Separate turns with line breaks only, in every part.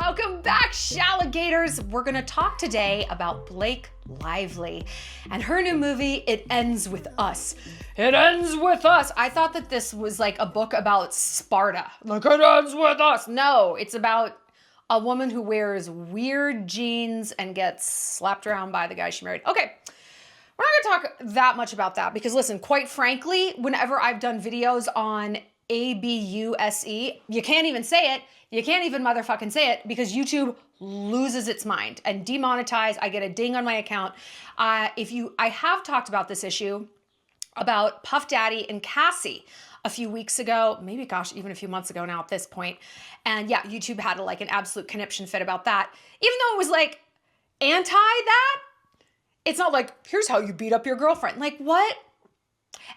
Welcome back, Shalligators. We're gonna talk today about Blake Lively and her new movie, It Ends With Us. It ends with us. I thought that this was like a book about Sparta. Like, it ends with us. No, it's about a woman who wears weird jeans and gets slapped around by the guy she married. Okay, we're not gonna talk that much about that because listen, quite frankly, whenever I've done videos on ABUSE, you can't even say it. You can't even motherfucking say it because YouTube loses its mind and demonetize. I get a ding on my account. I have talked about this issue about Puff Daddy and Cassie a few weeks ago, maybe gosh, even a few months ago now at this point. And yeah, YouTube had like an absolute conniption fit about that. Even though it was like anti that, it's not like, here's how you beat up your girlfriend. Like what?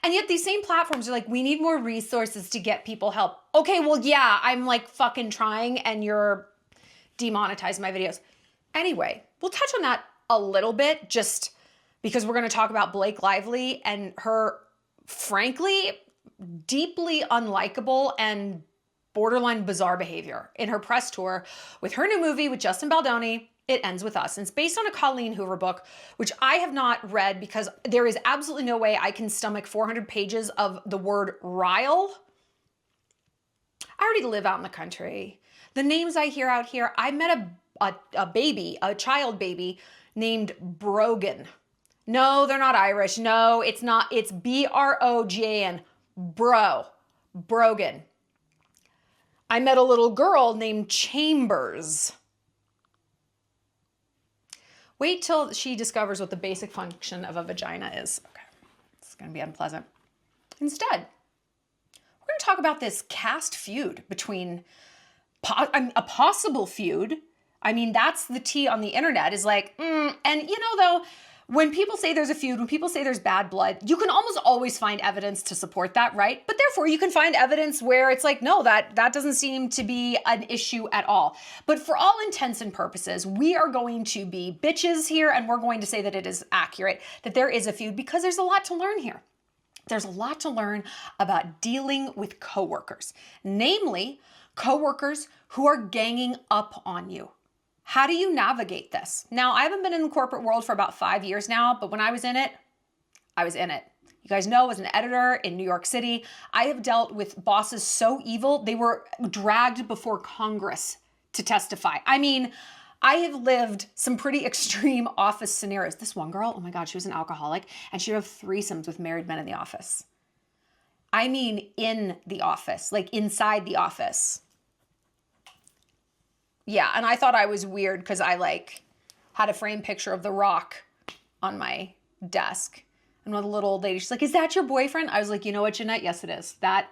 And yet these same platforms are like, we need more resources to get people help. Okay, well, yeah, I'm like fucking trying and you're demonetizing my videos. Anyway, we'll touch on that a little bit just because we're gonna talk about Blake Lively and her, frankly, deeply unlikable and borderline bizarre behavior in her press tour with her new movie with Justin Baldoni, It Ends With Us. And it's based on a Colleen Hoover book, which I have not read because there is absolutely no way I can stomach 400 pages of the word rile. I already live out in the country. The names I hear out here, I met a child baby named Brogan. No, they're not Irish. No, it's not. It's Brogan. Brogan. I met a little girl named Chambers. Wait till she discovers what the basic function of a vagina is. Okay, it's gonna be unpleasant. Instead, we're gonna talk about this cast feud between, a possible feud. I mean, that's the tea on the internet is like, and you know though, when people say there's a feud, when people say there's bad blood, you can almost always find evidence to support that, right? But therefore you can find evidence where it's like, no, that doesn't seem to be an issue at all. But for all intents and purposes, we are going to be bitches here and we're going to say that it is accurate, that there is a feud because there's a lot to learn here. There's a lot to learn about dealing with coworkers, namely coworkers who are ganging up on you. How do you navigate this? Now, I haven't been in the corporate world for about 5 years now, but when I was in it, I was in it. You guys know, as an editor in New York City, I have dealt with bosses so evil, they were dragged before Congress to testify. I mean, I have lived some pretty extreme office scenarios. This one girl, oh my God, she was an alcoholic and she would have threesomes with married men in the office. I mean, in the office, like inside the office. Yeah, and I thought I was weird because I like had a framed picture of The Rock on my desk. And one of the little old ladies, she's like, is that your boyfriend? I was like, you know what, Jeanette? Yes, it is. That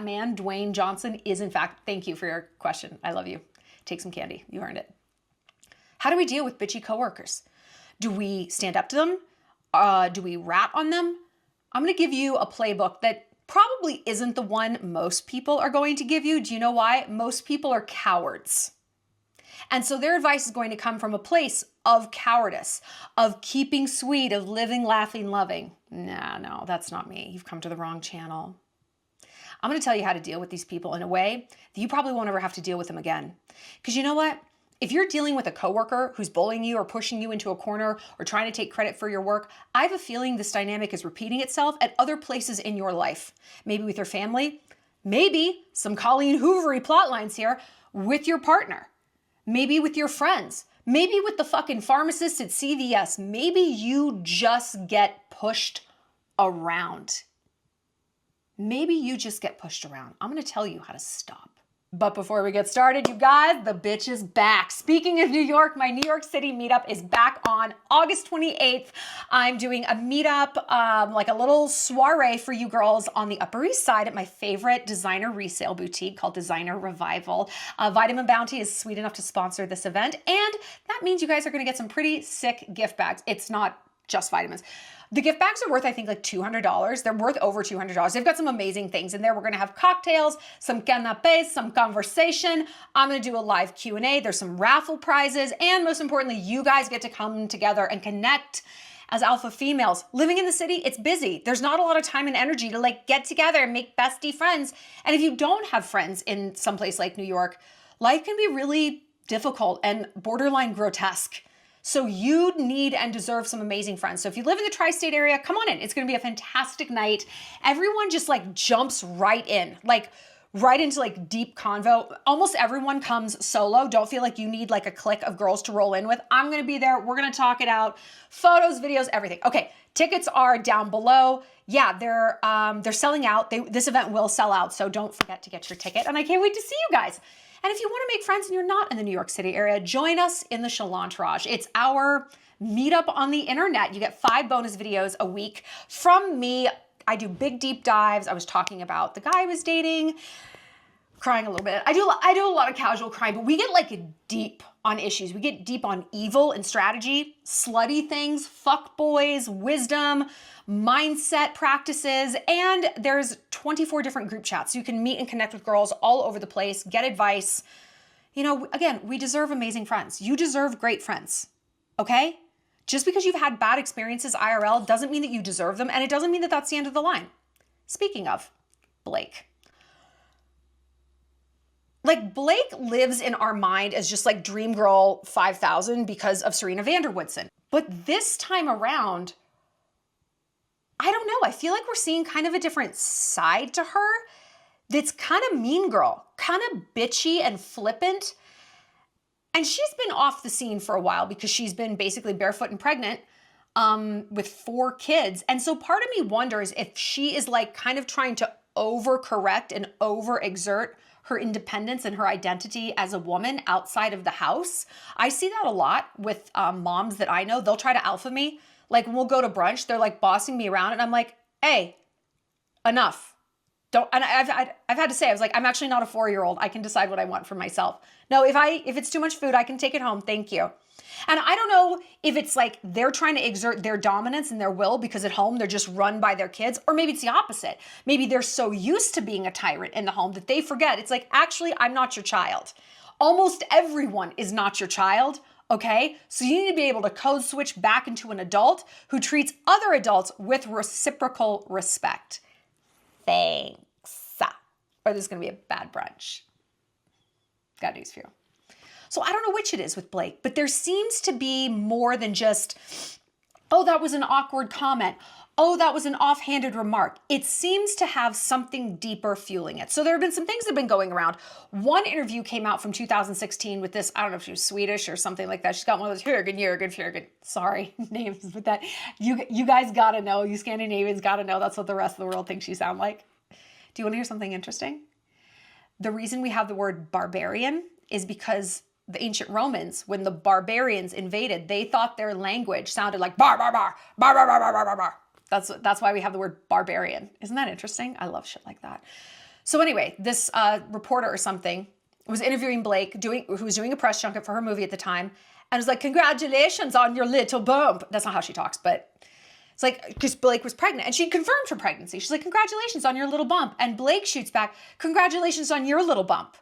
man, Dwayne Johnson, is in fact, thank you for your question. I love you. Take some candy. You earned it. How do we deal with bitchy coworkers? Do we stand up to them? Do we rat on them? I'm going to give you a playbook that probably isn't the one most people are going to give you. Do you know why? Most people are cowards. And so their advice is going to come from a place of cowardice, of keeping sweet, of living, laughing, loving. No, that's not me. You've come to the wrong channel. I'm going to tell you how to deal with these people in a way that you probably won't ever have to deal with them again. Because you know what? If you're dealing with a coworker who's bullying you or pushing you into a corner or trying to take credit for your work, I have a feeling this dynamic is repeating itself at other places in your life. Maybe with your family, maybe some Colleen Hoovery plot lines here with your partner. Maybe with your friends, maybe with the fucking pharmacist at CVS. Maybe you just get pushed around. Maybe you just get pushed around. I'm gonna tell you how to stop. But before we get started, you guys, the bitch is back. Speaking of New York, my New York City meetup is back on August 28th. I'm doing a meetup, like a little soiree for you girls on the Upper East Side at my favorite designer resale boutique called Designer Revival. Vitamin Bounty is sweet enough to sponsor this event, and that means you guys are gonna get some pretty sick gift bags. It's not just vitamins. The gift bags are worth, I think, like $200. They're worth over $200. They've got some amazing things in there. We're gonna have cocktails, some canapés, some conversation. I'm gonna do a live Q&A. There's some raffle prizes. And most importantly, you guys get to come together and connect as alpha females. Living in the city, it's busy. There's not a lot of time and energy to like get together and make bestie friends. And if you don't have friends in some place like New York, life can be really difficult and borderline grotesque. So you need and deserve some amazing friends. So if you live in the tri-state area, come on in. It's going to be a fantastic night. Everyone just like jumps right in, like right into like deep convo. Almost everyone comes solo. Don't feel like you need like a clique of girls to roll in with. I'm going to be there. We're going to talk it out. Photos, videos, everything. Okay. Tickets are down below. Yeah, they're selling out. This event will sell out. So don't forget to get your ticket. And I can't wait to see you guys. And if you want to make friends and you're not in the New York City area, join us in the Shallontourage. It's our meetup on the internet. You get 5 bonus videos a week from me. I do big deep dives. I was talking about the guy I was dating, crying a little bit. I do a lot of casual crying, but we get like deep on issues. We get deep on evil and strategy, slutty things, fuck boys, wisdom, mindset practices, and there's 24 different group chats. So you can meet and connect with girls all over the place, get advice. You know, again, we deserve amazing friends. You deserve great friends, okay? Just because you've had bad experiences IRL doesn't mean that you deserve them, and it doesn't mean that that's the end of the line. Speaking of Blake. Like Blake lives in our mind as just like Dream Girl 5000 because of Serena Vanderwoodson. But this time around, I don't know. I feel like we're seeing kind of a different side to her that's kind of mean girl, kind of bitchy and flippant. And she's been off the scene for a while because she's been basically barefoot and pregnant with 4 kids. And so part of me wonders if she is like kind of trying to overcorrect and overexert her independence and her identity as a woman outside of the house. I see that a lot with moms that I know. They'll try to alpha me. Like when we'll go to brunch, they're like bossing me around and I'm like, hey, enough. Don't, and I've had to say, I was like, I'm actually not a 4-year-old. I can decide what I want for myself. No, if it's too much food, I can take it home. Thank you. And I don't know if it's like they're trying to exert their dominance and their will because at home they're just run by their kids, or maybe it's the opposite. Maybe they're so used to being a tyrant in the home that they forget. It's like, actually, I'm not your child. Almost everyone is not your child, okay? So you need to be able to code switch back into an adult who treats other adults with reciprocal respect. Thanks. Or there's going to be a bad brunch. Got news for you. So I don't know which it is with Blake, but there seems to be more than just, oh, that was an awkward comment. Oh, that was an offhanded remark. It seems to have something deeper fueling it. So there have been some things that have been going around. One interview came out from 2016 with this, I don't know if she was Swedish or something like that. She's got one of those Jürgen. Sorry, names with that. You guys gotta know, you Scandinavians gotta know that's what the rest of the world thinks you sound like. Do you want to hear something interesting? The reason we have the word barbarian is because the ancient Romans, when the barbarians invaded, they thought their language sounded like bar, bar, bar, bar, bar, bar, bar, bar, bar, bar. That's why we have the word barbarian. Isn't that interesting? I love shit like that. So anyway, this reporter or something was interviewing Blake, who was doing a press junket for her movie at the time, and was like, congratulations on your little bump. That's not how she talks, but it's like, because Blake was pregnant and she confirmed her pregnancy. She's like, congratulations on your little bump. And Blake shoots back, congratulations on your little bump.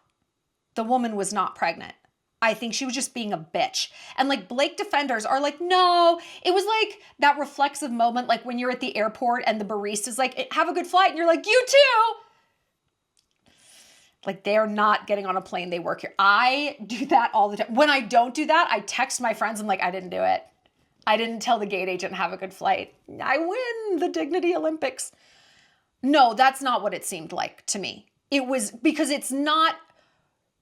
The woman was not pregnant. I think she was just being a bitch. And like Blake defenders are like, no, it was like that reflexive moment, like when you're at the airport and the barista's like, have a good flight. And you're like, you too. Like they're not getting on a plane. They work here. I do that all the time. When I don't do that, I text my friends. I'm like, I didn't do it. I didn't tell the gate agent have a good flight. I win the Dignity Olympics. No, that's not what it seemed like to me. It was because it's not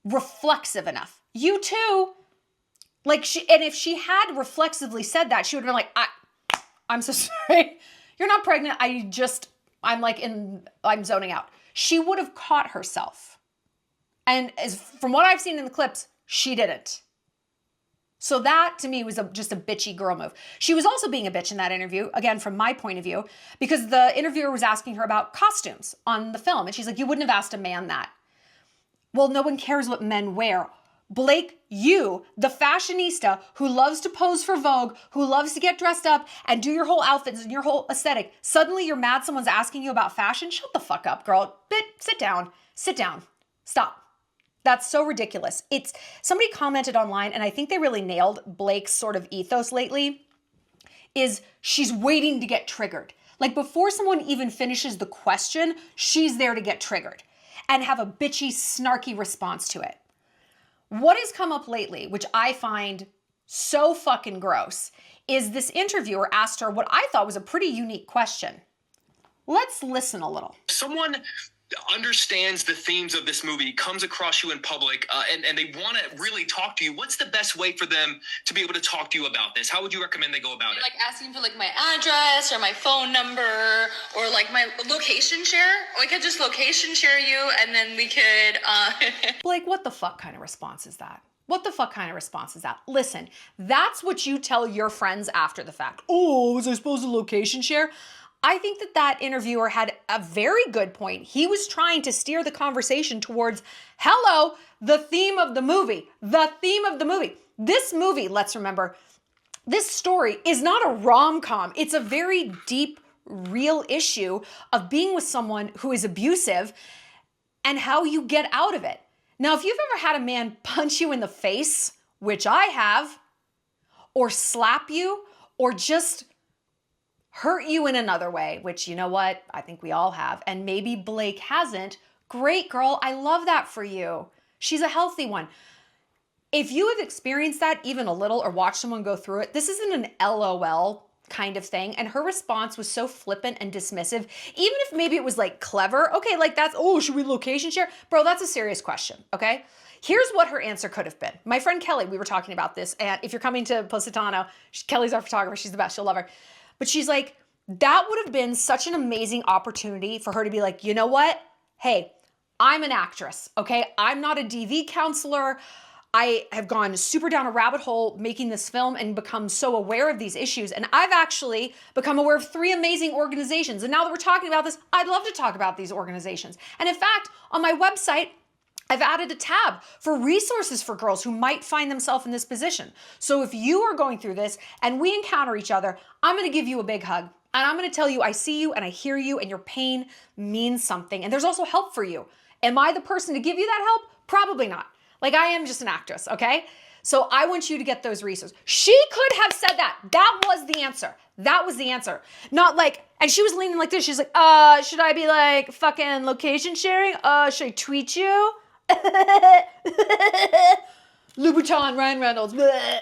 reflexive enough. You too. Like and if she had reflexively said that, she would have been like, I'm so sorry. You're not pregnant. I'm zoning out. She would have caught herself. And from what I've seen in the clips, she didn't. So that to me was just a bitchy girl move. She was also being a bitch in that interview, again, from my point of view, because the interviewer was asking her about costumes on the film. And she's like, you wouldn't have asked a man that. Well, no one cares what men wear. Blake, you, the fashionista who loves to pose for Vogue, who loves to get dressed up and do your whole outfits and your whole aesthetic, suddenly you're mad someone's asking you about fashion? Shut the fuck up, girl. Sit down. Stop. That's so ridiculous. Somebody commented online, and I think they really nailed Blake's sort of ethos lately, is she's waiting to get triggered. Like before someone even finishes the question, she's there to get triggered and have a bitchy, snarky response to it. What has come up lately, which I find so fucking gross, is this interviewer asked her what I thought was a pretty unique question. Let's listen a little.
Someone understands the themes of this movie, comes across you in public, and they want to really talk to you, what's the best way for them to be able to talk to you about this? How would you recommend they go about it?
Like asking for like my address or my phone number or like my location share. Or I could just location share you and then we could...
Blake, what the fuck kind of response is that? What the fuck kind of response is that? Listen, that's what you tell your friends after the fact. Oh, was I supposed to location share? I think that interviewer had a very good point. He was trying to steer the conversation towards, hello, the theme of the movie. The theme of the movie. This movie, let's remember, this story is not a rom-com. It's a very deep, real issue of being with someone who is abusive and how you get out of it. Now, if you've ever had a man punch you in the face, which I have, or slap you, or just hurt you in another way, which, you know what, I think we all have, and maybe Blake hasn't, great girl, I love that for you. She's a healthy one. If you have experienced that even a little or watched someone go through it, this isn't an LOL kind of thing. And her response was so flippant and dismissive. Even if maybe it was like clever, okay, like that's, oh, should we location share? Bro, that's a serious question, okay? Here's what her answer could have been. My friend Kelly, we were talking about this, and if you're coming to Positano, Kelly's our photographer, she's the best, you'll love her. But she's like, that would have been such an amazing opportunity for her to be like, you know what? Hey, I'm an actress, okay? I'm not a DV counselor. I have gone super down a rabbit hole making this film and become so aware of these issues. And I've actually become aware of 3 amazing organizations. And now that we're talking about this, I'd love to talk about these organizations. And in fact, on my website, I've added a tab for resources for girls who might find themselves in this position. So if you are going through this and we encounter each other, I'm gonna give you a big hug. And I'm gonna tell you I see you and I hear you and your pain means something. And there's also help for you. Am I the person to give you that help? Probably not. Like, I am just an actress, okay? So I want you to get those resources. She could have said that. That was the answer. That was the answer. Not like, and she was leaning like this. She's like, should I be like fucking location sharing? Should I tweet you? Louboutin, Ryan Reynolds, bleh.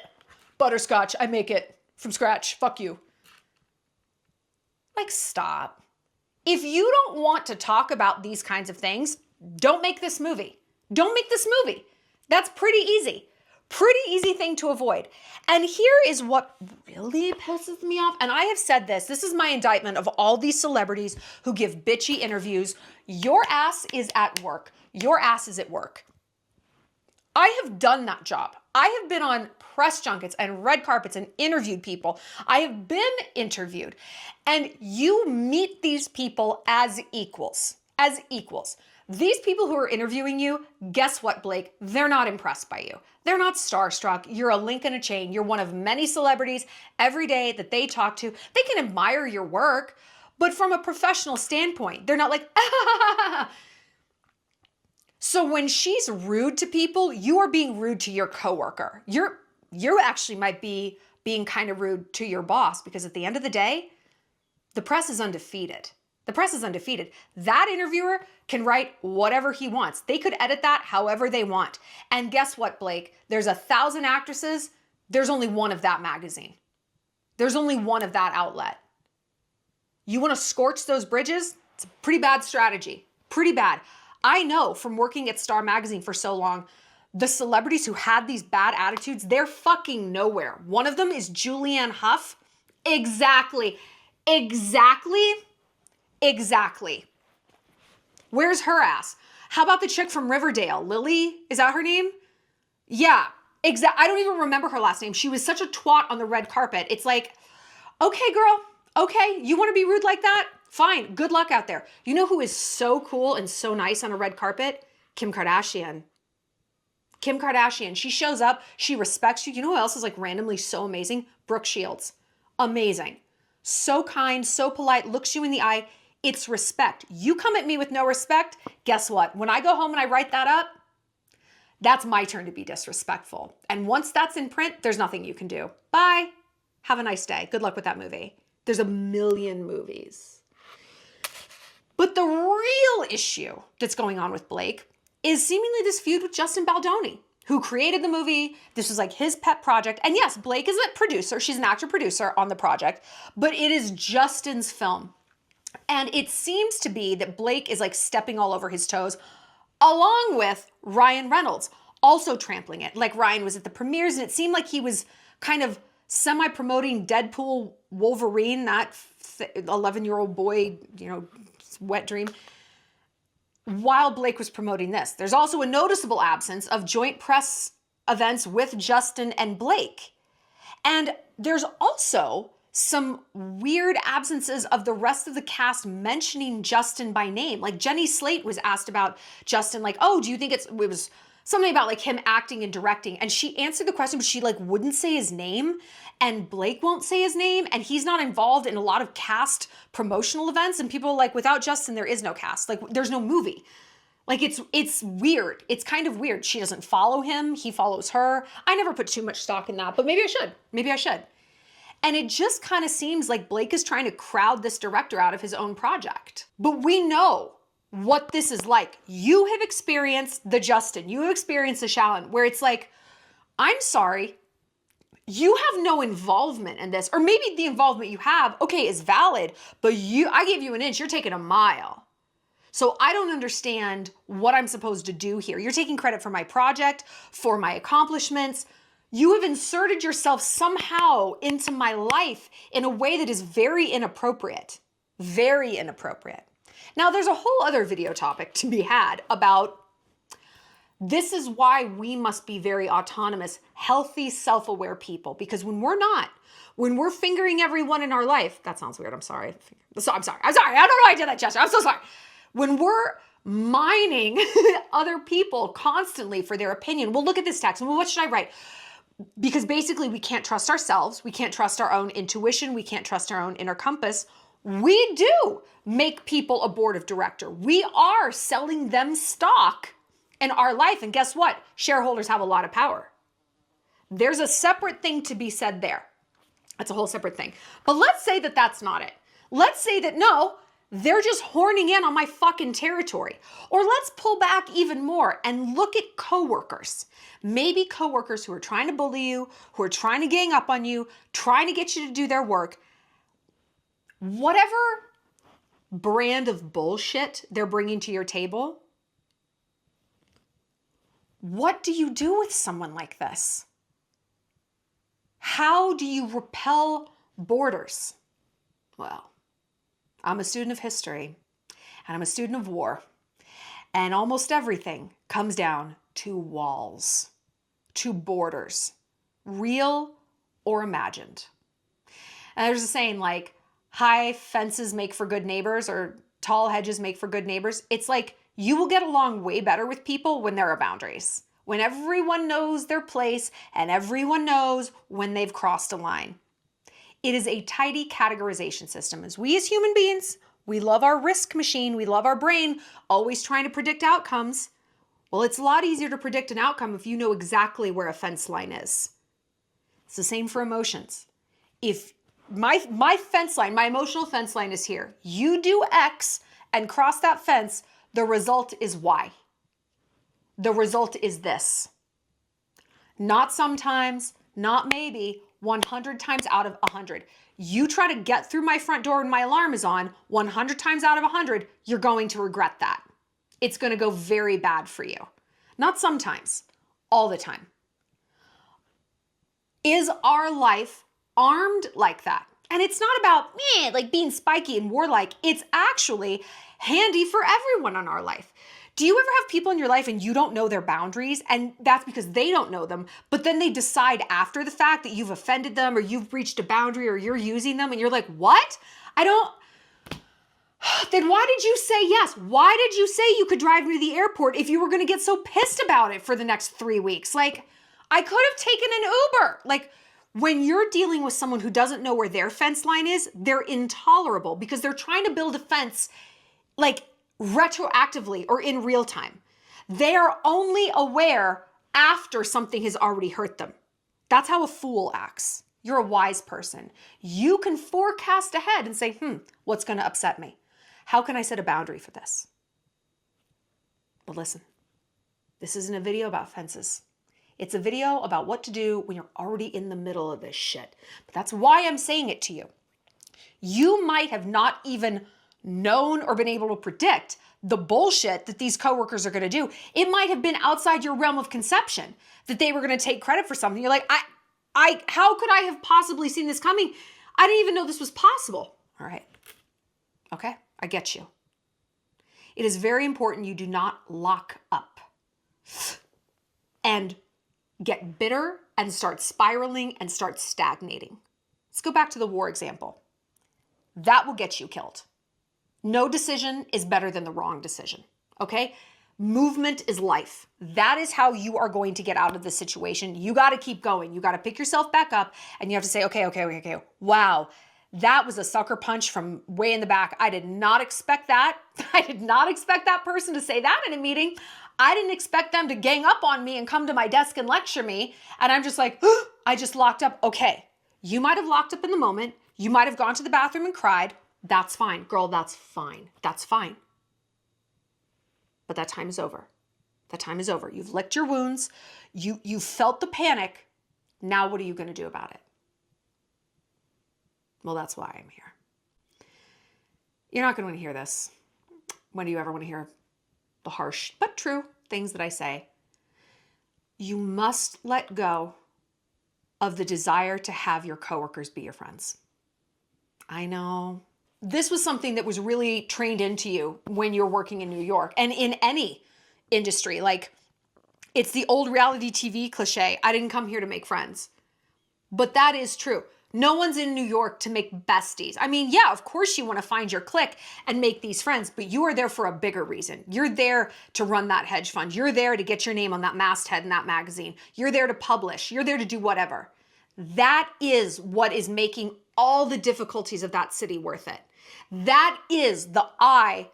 Butterscotch, I make it from scratch. Fuck you. Like, stop. If you don't want to talk about these kinds of things, don't make this movie. Don't make this movie. That's pretty easy. Pretty easy thing to avoid. And here is what really pisses me off. And I have said this is my indictment of all these celebrities who give bitchy interviews. Your ass is at work. Your ass is at work. I have done that job. I have been on press junkets and red carpets and interviewed people. I have been interviewed. And you meet these people as equals. As equals. These people who are interviewing you, guess what, Blake? They're not impressed by you. They're not starstruck. You're a link in a chain. You're one of many celebrities every day that they talk to. They can admire your work, but from a professional standpoint, they're not like, ah. So when she's rude to people, you are being rude to your coworker. You actually might be being kind of rude to your boss, because at the end of the day, the press is undefeated. The press is undefeated. That interviewer can write whatever he wants. They could edit that however they want. And guess what, Blake? There's 1,000 actresses. There's only one of that magazine. There's only one of that outlet. You want to scorch those bridges? It's a pretty bad strategy. Pretty bad. I know from working at Star Magazine for so long, the celebrities who had these bad attitudes, they're fucking nowhere. One of them is Julianne Hough. Exactly. Where's her ass? How about the chick from Riverdale? Lily? Is that her name? Yeah, I don't even remember her last name. She was such a twat on the red carpet. It's like, okay, girl. Okay, you want to be rude like that? Fine. Good luck out there. You know who is so cool and so nice on a red carpet? Kim Kardashian. Kim Kardashian. She shows up. She respects you. You know who else is like randomly so amazing? Brooke Shields. Amazing. So kind, so polite, looks you in the eye. It's respect. You come at me with no respect, guess what? When I go home and I write that up, that's my turn to be disrespectful. And once that's in print, there's nothing you can do. Bye. Have a nice day. Good luck with that movie. There's a million movies. But the real issue that's going on with Blake is seemingly this feud with Justin Baldoni, who created the movie. This was like his pet project. And yes, Blake is a producer. She's an actor producer on the project, but it is Justin's film. And it seems to be that Blake is like stepping all over his toes, along with Ryan Reynolds, also trampling it. Like Ryan was at the premieres and it seemed like he was kind of semi-promoting Deadpool Wolverine, that 11-year-old boy, wet dream, while Blake was promoting this. There's also a noticeable absence of joint press events with Justin and Blake. And there's also some weird absences of the rest of the cast mentioning Justin by name. Like Jenny Slate was asked about Justin, like, oh, do you think it was something about like him acting and directing? And she answered the question, but she like wouldn't say his name, and Blake won't say his name, and he's not involved in a lot of cast promotional events. And people are like, without Justin, there is no cast. Like there's no movie. Like it's weird. It's kind of weird. She doesn't follow him. He follows her. I never put too much stock in that, but maybe I should. Maybe I should. And it just kind of seems like Blake is trying to crowd this director out of his own project. But we know what this is like. You have experienced the Justin. You have experienced the Shallon, where it's like, I'm sorry, you have no involvement in this. Or maybe the involvement you have, okay, is valid, but I gave you an inch, you're taking a mile. So I don't understand what I'm supposed to do here. You're taking credit for my project, for my accomplishments. You have inserted yourself somehow into my life in a way that is very inappropriate. Very inappropriate. Now, there's a whole other video topic to be had about this is why we must be very autonomous, healthy, self-aware people. Because when we're not, when we're fingering everyone in our life, that sounds weird, I'm sorry. I'm sorry. I don't know why I did that gesture. I'm so sorry. When we're mining other people constantly for their opinion, well, look at this text. Well, what should I write? Because basically we can't trust ourselves. We can't trust our own intuition. We can't trust our own inner compass. We do make people a board of director. We are selling them stock in our life. And guess what? Shareholders have a lot of power. There's a separate thing to be said there. That's a whole separate thing. But let's say that that's not it. Let's say that no, they're just horning in on my fucking territory. Or let's pull back even more and look at coworkers. Maybe coworkers who are trying to bully you, who are trying to gang up on you, trying to get you to do their work. Whatever brand of bullshit they're bringing to your table, what do you do with someone like this? How do you repel borders? Well, I'm a student of history and I'm a student of war, and almost everything comes down to walls, to borders, real or imagined. And there's a saying like, high fences make for good neighbors, or tall hedges make for good neighbors. It's like you will get along way better with people when there are boundaries, when everyone knows their place and everyone knows when they've crossed a line. It is a tidy categorization system. As we as human beings, we love our risk machine, we love our brain, always trying to predict outcomes. Well, it's a lot easier to predict an outcome if you know exactly where a fence line is. It's the same for emotions. If my fence line, my emotional fence line is here, you do X and cross that fence, the result is Y. The result is this. Not sometimes, not maybe, 100 times out of 100. You try to get through my front door when my alarm is on, 100 times out of 100, you're going to regret that. It's going to go very bad for you. Not sometimes, all the time. Is our life armed like that? And it's not about like being spiky and warlike. It's actually handy for everyone in our life. Do you ever have people in your life and you don't know their boundaries, and that's because they don't know them, but then they decide after the fact that you've offended them or you've breached a boundary or you're using them and you're like, what? Then why did you say yes? Why did you say you could drive me to the airport if you were going to get so pissed about it for the next 3 weeks? Like, I could have taken an Uber. Like, when you're dealing with someone who doesn't know where their fence line is, they're intolerable because they're trying to build a fence like retroactively or in real time. They are only aware after something has already hurt them. That's how a fool acts. You're a wise person. You can forecast ahead and say, what's going to upset me? How can I set a boundary for this? But listen, this isn't a video about fences. It's a video about what to do when you're already in the middle of this shit. But that's why I'm saying it to you. You might have not even known or been able to predict the bullshit that these coworkers are going to do. It might have been outside your realm of conception that they were going to take credit for something. You're like, how could I have possibly seen this coming? I didn't even know this was possible. All right. Okay. I get you. It is very important you do not lock up and get bitter and start spiraling and start stagnating. Let's go back to the war example. That will get you killed. No decision is better than the wrong decision, okay? Movement is life. That is how you are going to get out of this situation. You got to keep going. You got to pick yourself back up and you have to say, okay. Wow, that was a sucker punch from way in the back. I did not expect that. I did not expect that person to say that in a meeting. I didn't expect them to gang up on me and come to my desk and lecture me. And I'm just like, I just locked up. Okay, you might have locked up in the moment. You might have gone to the bathroom and cried. That's fine. Girl, that's fine. That's fine. But that time is over. That time is over. You've licked your wounds. You felt the panic. Now what are you going to do about it? Well, that's why I'm here. You're not going to want to hear this. When do you ever want to hear the harsh but true things that I say? You must let go of the desire to have your coworkers be your friends. I know. This was something that was really trained into you when you're working in New York and in any industry. Like, it's the old reality TV cliche, I didn't come here to make friends. But that is true. No one's in New York to make besties. I mean, yeah, of course you want to find your clique and make these friends, but you are there for a bigger reason. You're there to run that hedge fund. You're there to get your name on that masthead in that magazine. You're there to publish. You're there to do whatever. That is what is making all the difficulties of that city worth it. That is the eye.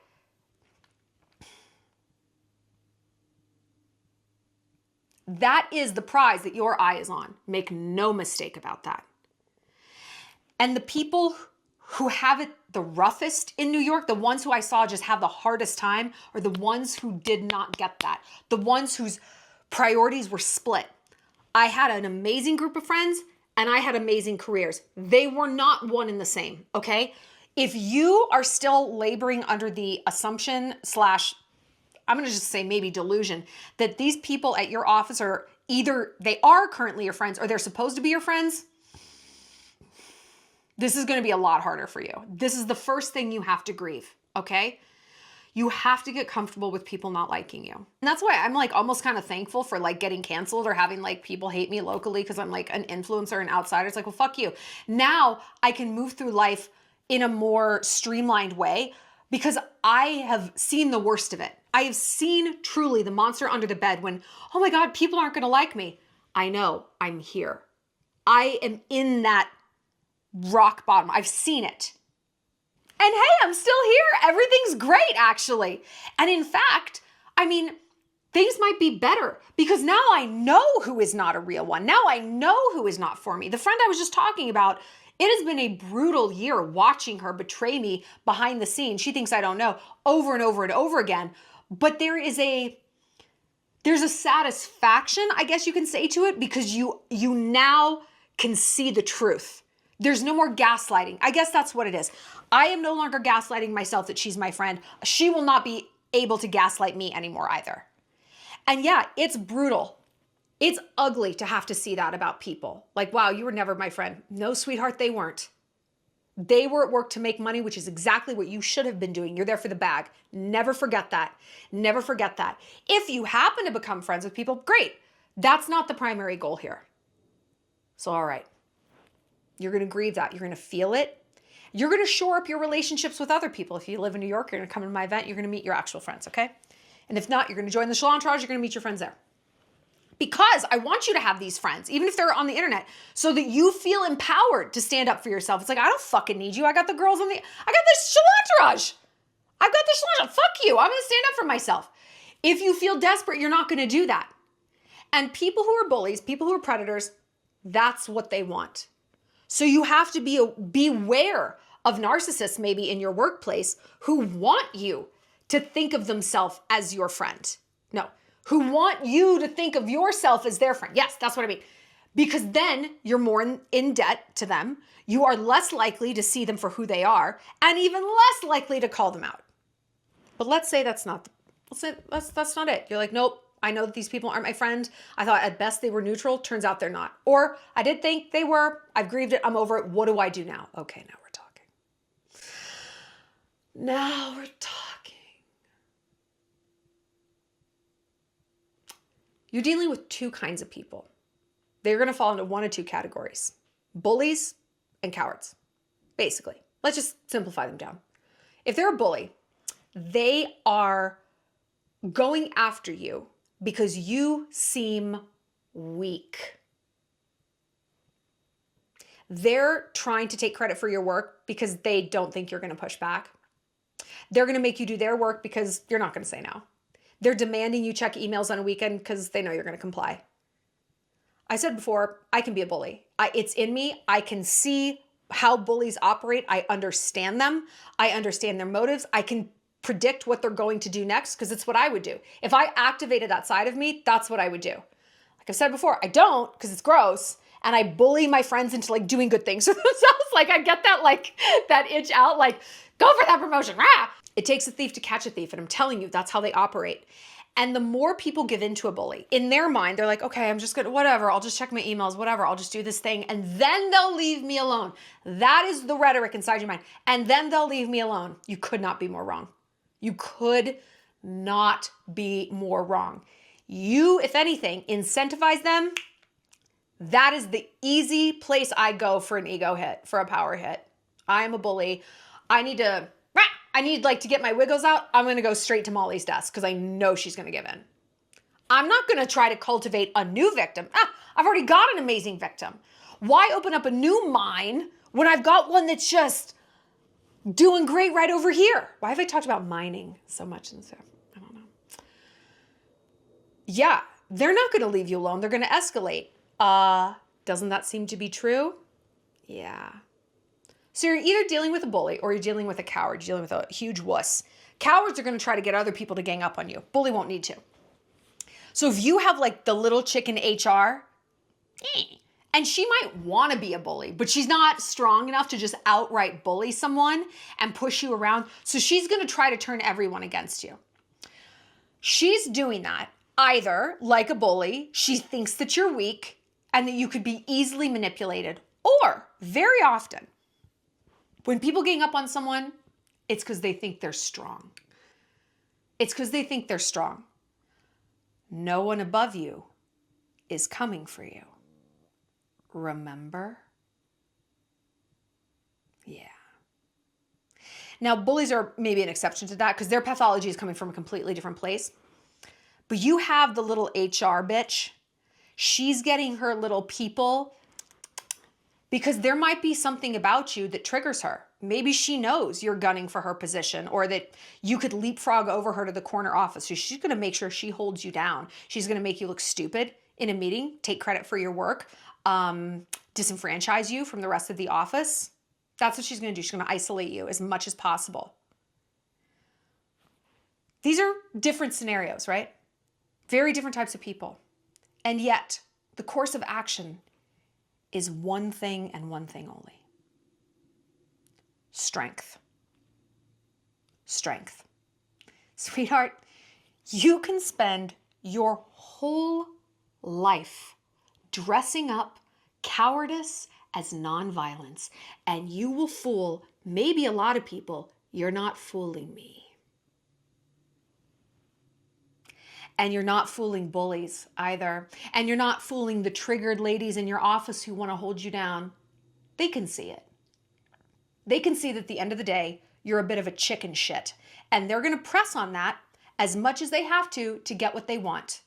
That is the prize that your eye is on. Make no mistake about that. And the people who have it the roughest in New York, the ones who I saw just have the hardest time, are the ones who did not get that. The ones whose priorities were split. I had an amazing group of friends and I had amazing careers. They were not one and the same, okay? If you are still laboring under the assumption / I'm going to just say maybe delusion that these people at your office are either they are currently your friends or they're supposed to be your friends, this is going to be a lot harder for you. This is the first thing you have to grieve, okay? You have to get comfortable with people not liking you. And that's why I'm like almost kind of thankful for like getting canceled or having like people hate me locally because I'm like an influencer and outsider. It's like, well, fuck you. Now I can move through life in a more streamlined way because I have seen the worst of it. I have seen truly the monster under the bed when, oh my God, people aren't going to like me. I know, I'm here. I am in that rock bottom. I've seen it. And hey, I'm still here. Everything's great, actually. And in fact, I mean, things might be better because now I know who is not a real one. Now I know who is not for me. The friend I was just talking about, it has been a brutal year watching her betray me behind the scenes. She thinks I don't know over and over and over again. But there's a satisfaction, I guess you can say, to it because you now can see the truth. There's no more gaslighting. I guess that's what it is. I am no longer gaslighting myself that she's my friend. She will not be able to gaslight me anymore either. And yeah, it's brutal. It's ugly to have to see that about people. Like, wow, you were never my friend. No, sweetheart, they weren't. They were at work to make money, which is exactly what you should have been doing. You're there for the bag. Never forget that. Never forget that. If you happen to become friends with people, great. That's not the primary goal here. So, all right. You're going to grieve that. You're going to feel it. You're going to shore up your relationships with other people. If you live in New York, you're going to come to my event. You're going to meet your actual friends, okay? And if not, you're going to join the Shallon Entourage. You're going to meet your friends there. Because I want you to have these friends, even if they're on the internet, so that you feel empowered to stand up for yourself. It's like, I don't fucking need you. I got the girls I got this Shallon Entourage. I've got this Shallon Entourage. Fuck you. I'm going to stand up for myself. If you feel desperate, you're not going to do that. And people who are bullies, people who are predators, that's what they want. So you have to beware of narcissists maybe in your workplace who want you to think of themselves as your friend. No, who want you to think of yourself as their friend. Yes, that's what I mean. Because then you're more in debt to them. You are less likely to see them for who they are and even less likely to call them out. But let's say that's not it. You're like, nope, I know that these people aren't my friend. I thought at best they were neutral. Turns out they're not. Or I did think they were. I've grieved it. I'm over it. What do I do now? Okay, now we're talking. Now we're talking. You're dealing with two kinds of people. They're going to fall into one of two categories: bullies and cowards, basically. Let's just simplify them down. If they're a bully, they are going after you because you seem weak. They're trying to take credit for your work because they don't think you're going to push back. They're going to make you do their work because you're not going to say no. They're demanding you check emails on a weekend because they know you're going to comply. I said before, I can be a bully. It's in me. I can see how bullies operate. I understand them. I understand their motives. I can predict what they're going to do next because it's what I would do. If I activated that side of me, that's what I would do. Like I've said before, I don't because it's gross. And I bully my friends into like doing good things for themselves. Like I get that itch out, like go for that promotion. Rah! It takes a thief to catch a thief. And I'm telling you, that's how they operate. And the more people give in to a bully, in their mind, they're like, okay, I'm just gonna, whatever, I'll just check my emails, whatever, I'll just do this thing, and then they'll leave me alone. That is the rhetoric inside your mind. And then they'll leave me alone. You could not be more wrong. You could not be more wrong. You, if anything, incentivize them. That is the easy place I go for an ego hit, for a power hit. I am a bully. I need like to get my wiggles out. I'm going to go straight to Molly's desk because I know she's going to give in. I'm not going to try to cultivate a new victim. I've already got an amazing victim. Why open up a new mine when I've got one that's just doing great right over here? Why have I talked about mining so much in this? I don't know. Yeah, they're not going to leave you alone. They're going to escalate. Doesn't that seem to be true? Yeah. So you're either dealing with a bully or you're dealing with a coward. You're dealing with a huge wuss. Cowards are going to try to get other people to gang up on you. Bully won't need to. So if you have like the little chick in HR, and she might want to be a bully, but she's not strong enough to just outright bully someone and push you around. So she's going to try to turn everyone against you. She's doing that either like a bully, she thinks that you're weak and that you could be easily manipulated, or very often, when people gang up on someone, it's because they think they're strong. It's because they think they're strong. No one above you is coming for you. Remember? Yeah. Now, bullies are maybe an exception to that because their pathology is coming from a completely different place. But you have the little HR bitch. She's getting her little people because there might be something about you that triggers her. Maybe she knows you're gunning for her position or that you could leapfrog over her to the corner office. So she's going to make sure she holds you down. She's going to make you look stupid in a meeting, take credit for your work, disenfranchise you from the rest of the office. That's what she's going to do. She's going to isolate you as much as possible. These are different scenarios, right? Very different types of people. And yet, the course of action is one thing and one thing only. Strength. Strength. Sweetheart, you can spend your whole life dressing up cowardice as nonviolence, and you will fool maybe a lot of people. You're not fooling me. And you're not fooling bullies either. And you're not fooling the triggered ladies in your office who want to hold you down. They can see it. They can see that at the end of the day, you're a bit of a chicken shit. And they're going to press on that as much as they have to get what they want.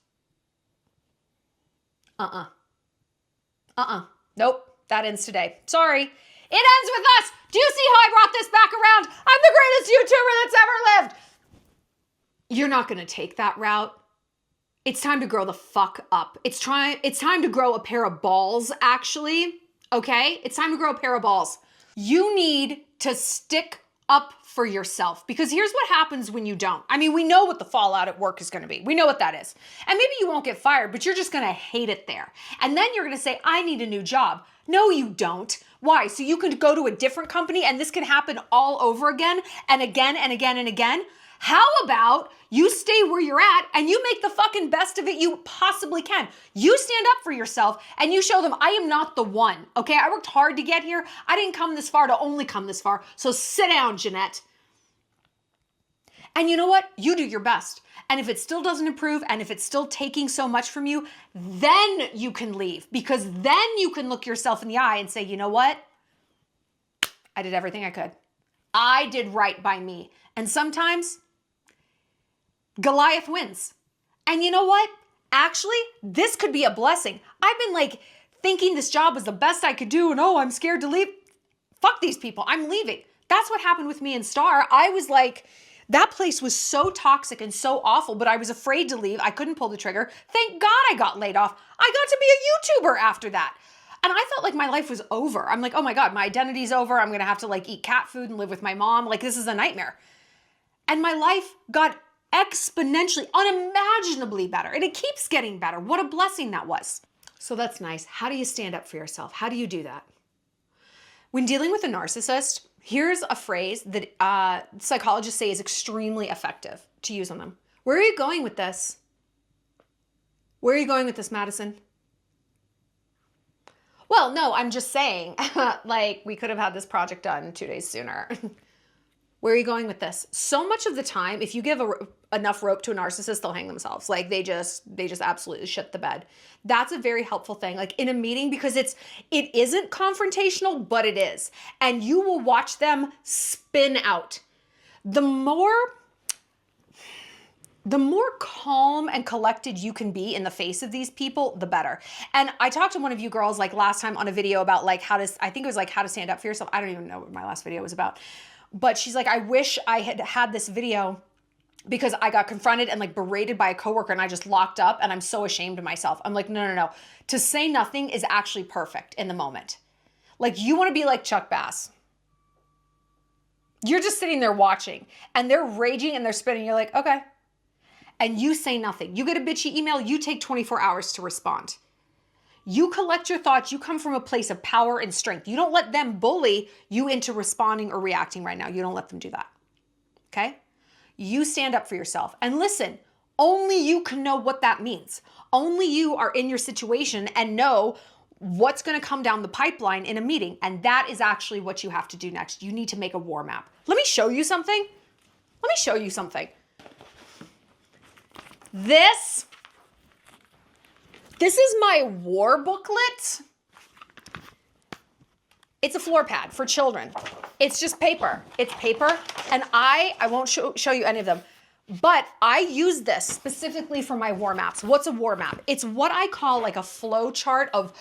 Nope, that ends today. Sorry. It ends with us. Do you see how I brought this back around? I'm the greatest YouTuber that's ever lived. You're not going to take that route. It's time to grow the fuck up. It's time to grow a pair of balls, actually. Okay? It's time to grow a pair of balls. You need to stick up for yourself, because here's what happens when you don't. I mean, we know what the fallout at work is going to be. We know what that is. And maybe you won't get fired, but you're just going to hate it there. And then you're going to say, I need a new job. No, you don't. Why? So you can go to a different company and this can happen all over again and again and again and again. How about you stay where you're at and you make the fucking best of it you possibly can? You stand up for yourself and you show them, I am not the one, okay? I worked hard to get here. I didn't come this far to only come this far. So sit down, Jeanette. And you know what? You do your best. And if it still doesn't improve and if it's still taking so much from you, then you can leave, because then you can look yourself in the eye and say, you know what? I did everything I could. I did right by me. And sometimes Goliath wins. And you know what? Actually, this could be a blessing. I've been like thinking this job was the best I could do and oh, I'm scared to leave. Fuck these people. I'm leaving. That's what happened with me in Star. I was like, that place was so toxic and so awful, but I was afraid to leave. I couldn't pull the trigger. Thank God I got laid off. I got to be a YouTuber after that. And I felt like my life was over. I'm like, oh my God, my identity's over. I'm going to have to like eat cat food and live with my mom. Like, this is a nightmare. And my life got exponentially, unimaginably better. And it keeps getting better. What a blessing that was. So that's nice. How do you stand up for yourself? How do you do that? When dealing with a narcissist, here's a phrase that psychologists say is extremely effective to use on them. Where are you going with this? Where are you going with this, Madison? Well, no, I'm just saying, like, we could have had this project done 2 days sooner. Where are you going with this? So much of the time, if you give enough rope to a narcissist, they'll hang themselves. Like they just absolutely shit the bed. That's a very helpful thing. Like in a meeting, because it isn't confrontational, but it is. And you will watch them spin out. The more calm and collected you can be in the face of these people, the better. And I talked to one of you girls like last time on a video about like how to stand up for yourself. I don't even know what my last video was about. But she's like, I wish I had this video because I got confronted and like berated by a coworker and I just locked up and I'm so ashamed of myself. I'm like, no. To say nothing is actually perfect in the moment. Like you want to be like Chuck Bass. You're just sitting there watching and they're raging and they're spinning. You're like, okay. And you say nothing. You get a bitchy email, you take 24 hours to respond. You collect your thoughts. You come from a place of power and strength. You don't let them bully you into responding or reacting right now. You don't let them do that. Okay? You stand up for yourself. And listen, only you can know what that means. Only you are in your situation and know what's going to come down the pipeline in a meeting. And that is actually what you have to do next. You need to make a war map. Let me show you something. This is my war booklet. It's a floor pad for children. It's just paper. It's paper. And I won't show you any of them, but I use this specifically for my war maps. What's a war map? It's what I call like a flow chart of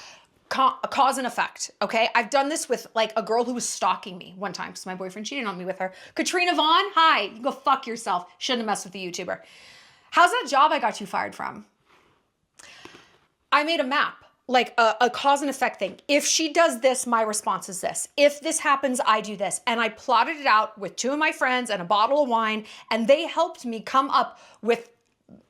cause and effect, okay? I've done this with like a girl who was stalking me one time because my boyfriend cheated on me with her. Katrina Vaughn, hi, you go fuck yourself. Shouldn't have messed with the YouTuber. How's that job I got you fired from? I made a map, like a cause and effect thing. If she does this, my response is this. If this happens, I do this. And I plotted it out with 2 of my friends and a bottle of wine, and they helped me come up with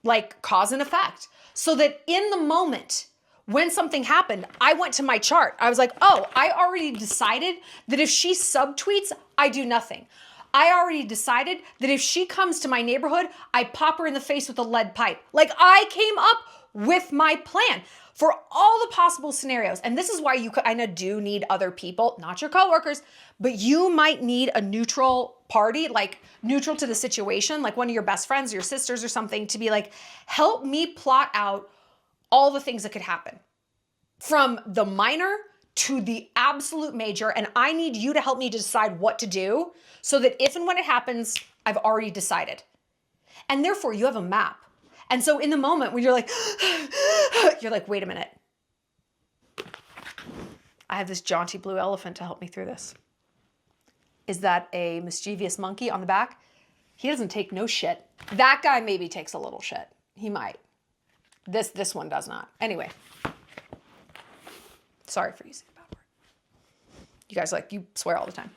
like cause and effect. So that in the moment when something happened, I went to my chart. I was like, oh, I already decided that if she subtweets, I do nothing. I already decided that if she comes to my neighborhood, I pop her in the face with a lead pipe. Like I came up with my plan for all the possible scenarios. And this is why you kind of do need other people, not your coworkers, but you might need a neutral party, like neutral to the situation, like one of your best friends, your sisters or something, to be like, help me plot out all the things that could happen from the minor to the absolute major. And I need you to help me decide what to do so that if and when it happens, I've already decided. And therefore you have a map. And so in the moment when you're like, wait a minute. I have this jaunty blue elephant to help me through this. Is that a mischievous monkey on the back? He doesn't take no shit. That guy maybe takes a little shit. He might. This one does not. Anyway. Sorry for using a bad word. You guys you swear all the time.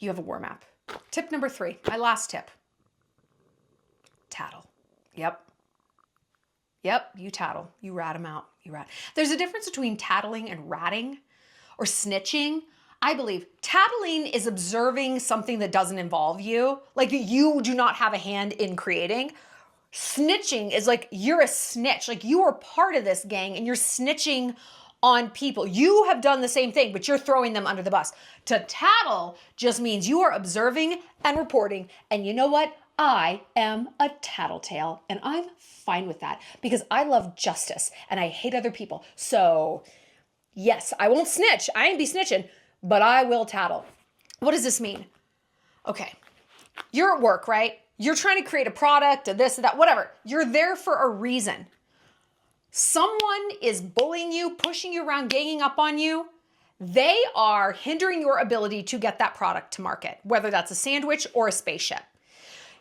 you have a war map. Tip number 3, my last tip. Tattle. Yep, you tattle. You rat them out. There's a difference between tattling and ratting or snitching. I believe tattling is observing something that doesn't involve you, like you do not have a hand in creating. Snitching is like you're a snitch, like you are part of this gang and you're snitching on people. You have done the same thing, but you're throwing them under the bus. To tattle just means you are observing and reporting. And you know what? I am a tattletale and I'm fine with that because I love justice and I hate other people. So yes, I won't snitch. I ain't be snitching, but I will tattle. What does this mean? Okay, you're at work, right? You're trying to create a product or this or that, whatever. You're there for a reason. Someone is bullying you, pushing you around, ganging up on you. They are hindering your ability to get that product to market, whether that's a sandwich or a spaceship.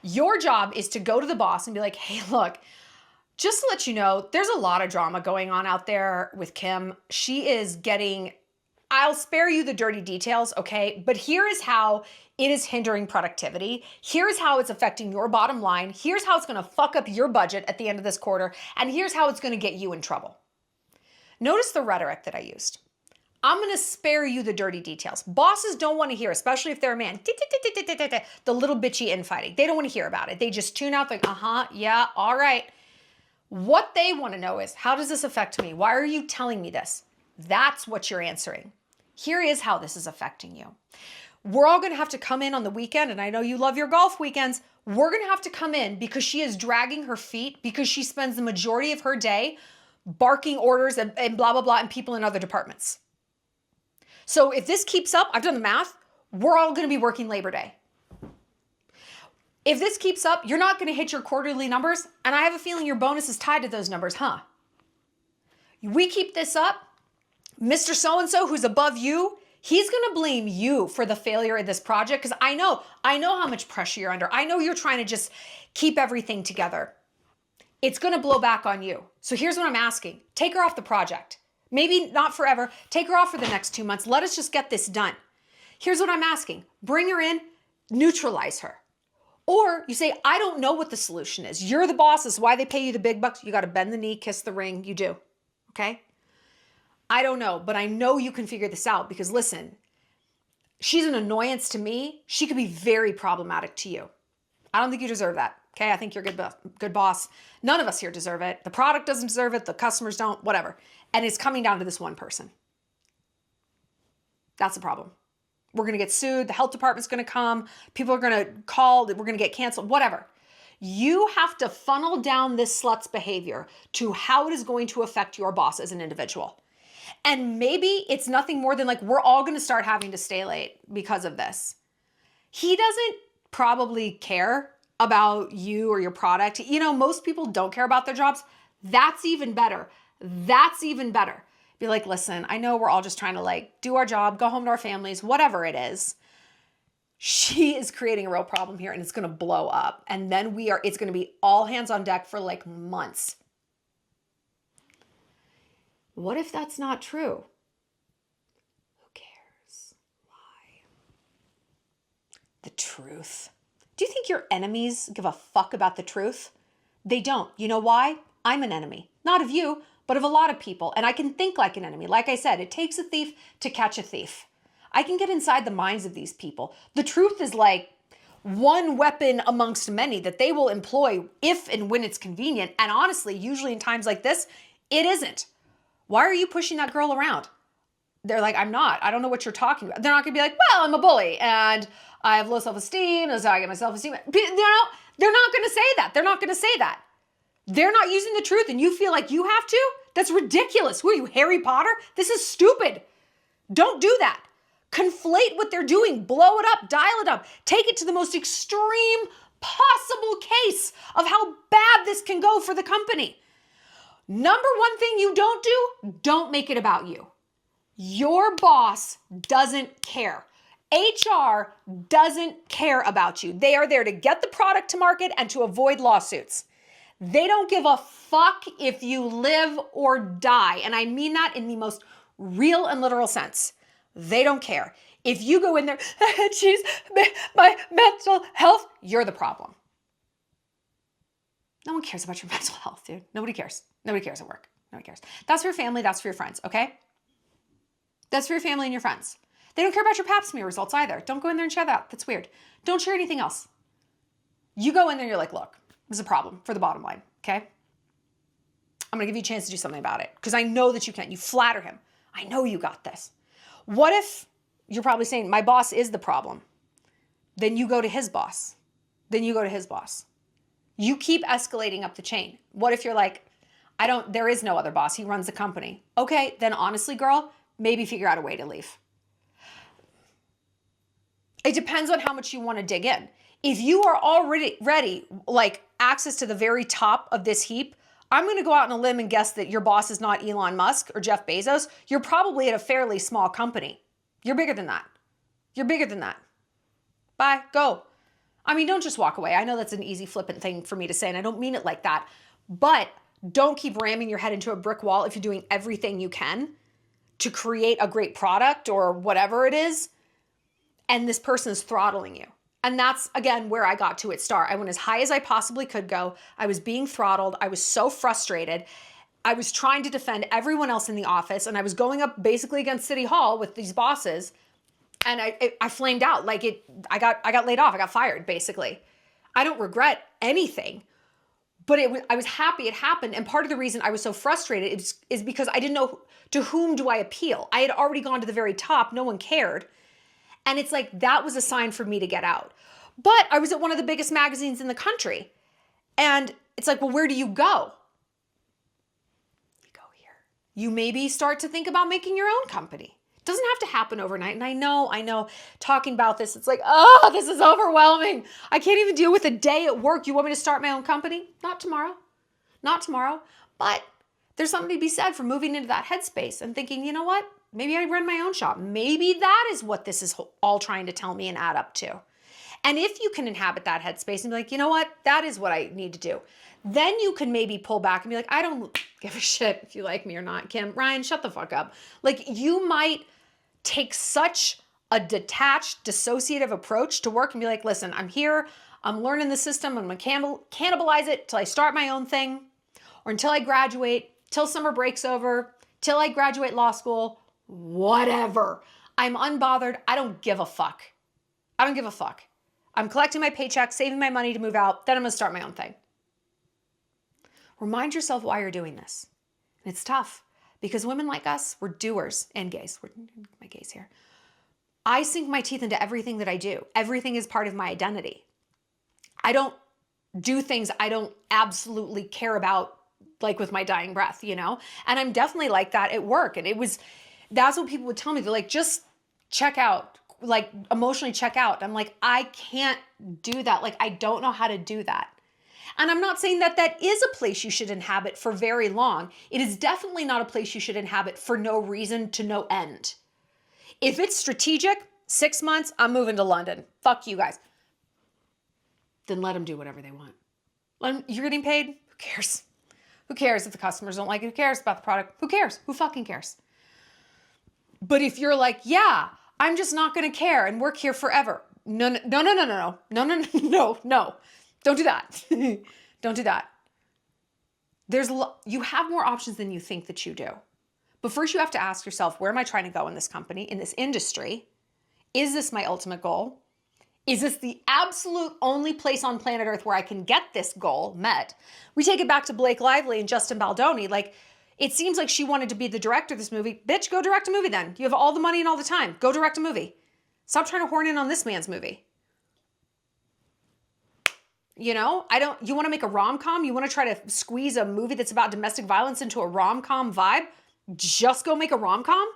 Your job is to go to the boss and be like, hey, look, just to let you know, there's a lot of drama going on out there with Kim. She is getting, I'll spare you the dirty details, okay? But here is how it is hindering productivity. Here's how it's affecting your bottom line. Here's how it's gonna fuck up your budget at the end of this quarter. And here's how it's gonna get you in trouble. Notice the rhetoric that I used. I'm gonna spare you the dirty details. Bosses don't wanna hear, especially if they're a man, the little bitchy infighting. They don't wanna hear about it. They just tune out like, yeah, all right. What they wanna know is, how does this affect me? Why are you telling me this? That's what you're answering. Here is how this is affecting you. We're all gonna have to come in on the weekend, and I know you love your golf weekends. We're gonna have to come in because she is dragging her feet because she spends the majority of her day barking orders and blah, blah, blah, and people in other departments. So if this keeps up, I've done the math, we're all gonna be working Labor Day. If this keeps up, you're not gonna hit your quarterly numbers, and I have a feeling your bonus is tied to those numbers, huh? We keep this up, Mr. So-and-so who's above you, he's gonna blame you for the failure of this project because I know how much pressure you're under. I know you're trying to just keep everything together. It's gonna blow back on you. So here's what I'm asking. Take her off the project. Maybe not forever. Take her off for the next 2 months. Let us just get this done. Here's what I'm asking. Bring her in, neutralize her. Or you say, I don't know what the solution is. You're the boss. This is why they pay you the big bucks. You got to bend the knee, kiss the ring. You do. Okay? I don't know, but I know you can figure this out because listen, she's an annoyance to me. She could be very problematic to you. I don't think you deserve that. Okay? I think you're a good boss. None of us here deserve it. The product doesn't deserve it. The customers don't, whatever. And it's coming down to this one person. That's the problem. We're going to get sued. The health department's going to come. People are going to call. We're going to get canceled, whatever. You have to funnel down this slut's behavior to how it is going to affect your boss as an individual. And maybe it's nothing more than like, we're all going to start having to stay late because of this. He doesn't probably care about you or your product. You know, most people don't care about their jobs. That's even better. That's even better. Be like, listen, I know we're all just trying to like do our job, go home to our families, whatever it is. She is creating a real problem here and it's going to blow up. And then it's going to be all hands on deck for like months. What if that's not true? Who cares? Why? The truth. Do you think your enemies give a fuck about the truth? They don't. You know why? I'm an enemy. Not of you, but of a lot of people. And I can think like an enemy. Like I said, it takes a thief to catch a thief. I can get inside the minds of these people. The truth is like one weapon amongst many that they will employ if and when it's convenient. And honestly, usually in times like this, it isn't. Why are you pushing that girl around? They're like, I'm not. I don't know what you're talking about. They're not going to be like, well, I'm a bully and I have low self-esteem. That's how I get my self-esteem. They're not going to say that. They're not going to say that. They're not using the truth and you feel like you have to? That's ridiculous. Who are you, Harry Potter? This is stupid. Don't do that. Conflate what they're doing. Blow it up. Dial it up. Take it to the most extreme possible case of how bad this can go for the company. Number one thing you don't make it about you. Your boss doesn't care. HR doesn't care about you. They are there to get the product to market and to avoid lawsuits. They don't give a fuck if you live or die. And I mean that in the most real and literal sense. They don't care. If you go in there, she's my mental health, you're the problem. No one cares about your mental health, dude. Nobody cares. Nobody cares at work. Nobody cares. That's for your family. That's for your friends, okay? That's for your family and your friends. They don't care about your pap smear results either. Don't go in there and share that. That's weird. Don't share anything else. You go in there and you're like, look, this is a problem for the bottom line, okay? I'm gonna give you a chance to do something about it because I know that you can. You flatter him. I know you got this. What if you're probably saying, my boss is the problem? Then you go to his boss. Then you go to his boss. You keep escalating up the chain. What if you're like, there is no other boss. He runs the company. Okay, then honestly, girl, maybe figure out a way to leave. It depends on how much you want to dig in. If you are already ready, like access to the very top of this heap, I'm going to go out on a limb and guess that your boss is not Elon Musk or Jeff Bezos. You're probably at a fairly small company. You're bigger than that. You're bigger than that. Bye, go. I mean, don't just walk away. I know that's an easy flippant thing for me to say, and I don't mean it like that. But don't keep ramming your head into a brick wall if you're doing everything you can to create a great product or whatever it is, and this person is throttling you. And that's, again, where I got to at Star. I went as high as I possibly could go. I was being throttled. I was so frustrated. I was trying to defend everyone else in the office, and I was going up basically against City Hall with these bosses, and I flamed out. Like I got laid off. I got fired, basically. I don't regret anything, but I was happy it happened. And part of the reason I was so frustrated is because I didn't know to whom do I appeal. I had already gone to the very top. No one cared. And it's like, that was a sign for me to get out. But I was at one of the biggest magazines in the country. And it's like, well, where do you go? You go here. You maybe start to think about making your own company. It doesn't have to happen overnight. And I know, talking about this, it's like, oh, this is overwhelming. I can't even deal with a day at work. You want me to start my own company? Not tomorrow. Not tomorrow. But there's something to be said for moving into that headspace and thinking, you know what? Maybe I run my own shop. Maybe that is what this is all trying to tell me and add up to. And if you can inhabit that headspace and be like, you know what? That is what I need to do. Then you can maybe pull back and be like, I don't give a shit if you like me or not, Kim. Ryan, shut the fuck up. Like, you might take such a detached, dissociative approach to work and be like, listen, I'm here. I'm learning the system. I'm going to cannibalize it till I start my own thing or until I graduate, till summer break's over, till I graduate law school. Whatever. I'm unbothered. I don't give a fuck. I don't give a fuck. I'm collecting my paycheck, saving my money to move out. Then I'm going to start my own thing. Remind yourself why you're doing this. And it's tough because women like us, we're doers, and gays. My gays here. I sink my teeth into everything that I do. Everything is part of my identity. I don't do things I don't absolutely care about, like with my dying breath, you know? And I'm definitely like that at work. And that's what people would tell me. They're like, just check out, like emotionally check out. I'm like, I can't do that. Like, I don't know how to do that. And I'm not saying that that is a place you should inhabit for very long. It is definitely not a place you should inhabit for no reason to no end. If it's strategic, 6 months, I'm moving to London. Fuck you guys. Then let them do whatever they want. You're getting paid? Who cares? Who cares if the customers don't like it? Who cares about the product? Who cares? Who fucking cares? But if you're like, yeah, I'm just not going to care and work here forever. No. Don't do that. Don't do that. You have more options than you think that you do. But first you have to ask yourself, where am I trying to go in this company, in this industry? Is this my ultimate goal? Is this the absolute only place on planet Earth where I can get this goal met? We take it back to Blake Lively and Justin Baldoni. Like, it seems like she wanted to be the director of this movie. Bitch, go direct a movie then. You have all the money and all the time. Go direct a movie. Stop trying to horn in on this man's movie. You know, you want to make a rom-com? You want to try to squeeze a movie that's about domestic violence into a rom-com vibe? Just go make a rom-com?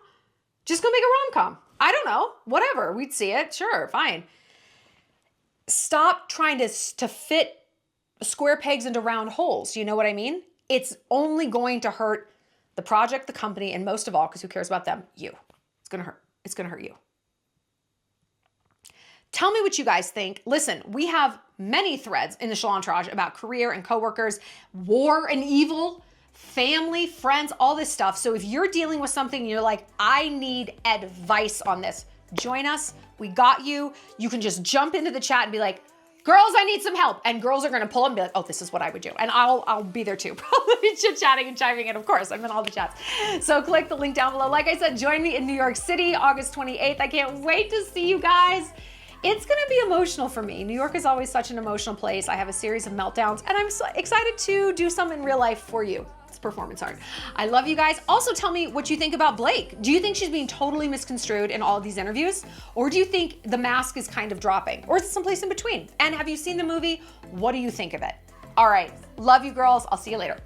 Just go make a rom-com. I don't know. Whatever. We'd see it. Sure. Fine. Stop trying to fit square pegs into round holes. You know what I mean? It's only going to hurt the project, the company, and most of all, because who cares about them? You. It's going to hurt. It's going to hurt you. Tell me what you guys think. Listen, we have many threads in the Shallon about career and coworkers, war and evil, family, friends, all this stuff. So if you're dealing with something and you're like, I need advice on this, Join us. We got you. You can just jump into the chat and be like, girls, I need some help. And girls are gonna pull up and be like, oh, this is what I would do. And I'll be there too, probably chit-chatting and chiming in. Of course, I'm in all the chats. So click the link down below. Like I said, join me in New York City, August 28th. I can't wait to see you guys. It's gonna be emotional for me. New York is always such an emotional place. I have a series of meltdowns and I'm so excited to do some in real life for you. It's performance art. I love you guys. Also tell me what you think about Blake. Do you think she's being totally misconstrued in all of these interviews? Or do you think the mask is kind of dropping? Or is it someplace in between? And have you seen the movie? What do you think of it? All right, love you girls. I'll see you later.